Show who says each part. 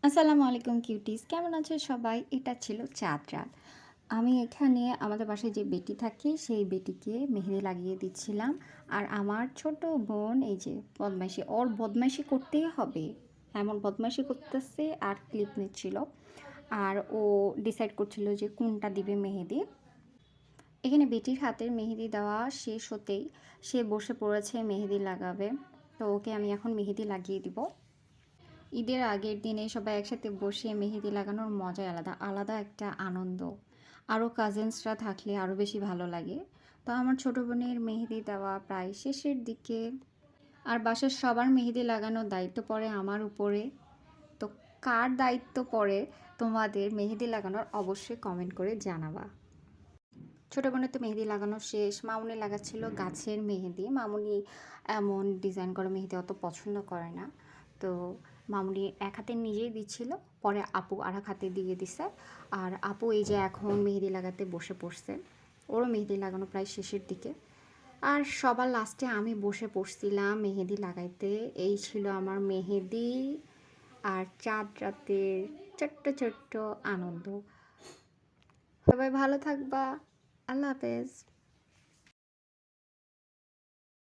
Speaker 1: আসসালামু আলাইকুম কিউটিস, কেমন আছে সবাই? এটা ছিল চাঁদ রাত। আমি এখানে আমাদের বাসায় যে বেটি থাকে সেই বেটিকে মেহেদি লাগিয়ে দিচ্ছিলাম। আর আমার ছোট বোন এই যে বদমাইশি, ওর বদমাইশি করতেই হবে, এমন বদমাইশি করতেছে আর ক্লিপ নিচ্ছিল। আর ও ডিসাইড করছিল যে কোনটা দিবে মেহেদি। এখানে বেটির হাতের মেহেদি দেওয়া শেষ হতেই সে বসে পড়েছে মেহেদি লাগাবে। তো ওকে আমি এখন মেহেদি লাগিয়ে দিব। ঈদের আগের দিনে সবাই একসাথে বসে মেহেদি লাগানোর মজাই আলাদা, আলাদা একটা আনন্দ। আরও কাজিনসরা থাকলে আরও বেশি ভালো লাগে। তো আমার ছোটো বোনের মেহেদি দেওয়া প্রায় শেষের দিকে, আর বাসার সবার মেহেদি লাগানোর দায়িত্ব পড়ে আমার উপরে। তো কার দায়িত্ব পড়ে তোমাদের মেহেদি লাগানোর অবশ্যই কমেন্ট করে জানাবা। ছোটো বোনের তো মেহেদি লাগানো শেষ, মামুনি লাগাচ্ছিল গাছের মেহেদি। মামুনি এমন ডিজাইন করা মেহেদি অত পছন্দ করে না। তো মামুনি এক হাতে নিজেই দিচ্ছিল, পরে আপু আর এক হাতে দিয়ে দিছে। আর আপু এই যে এখন মেহেদি লাগাতে বসে পড়ছে, ওরও মেহেদি লাগানো প্রায় শেষের দিকে। আর সবার লাস্টে আমি বসে পড়ছিলাম মেহেদি লাগাইতে। এই ছিল আমার মেহেদি আর চাঁদ রাতের ছোট্ট ছোট্ট আনন্দ। সবাই ভালো থাকবা। আল্লাহ হাফেজ।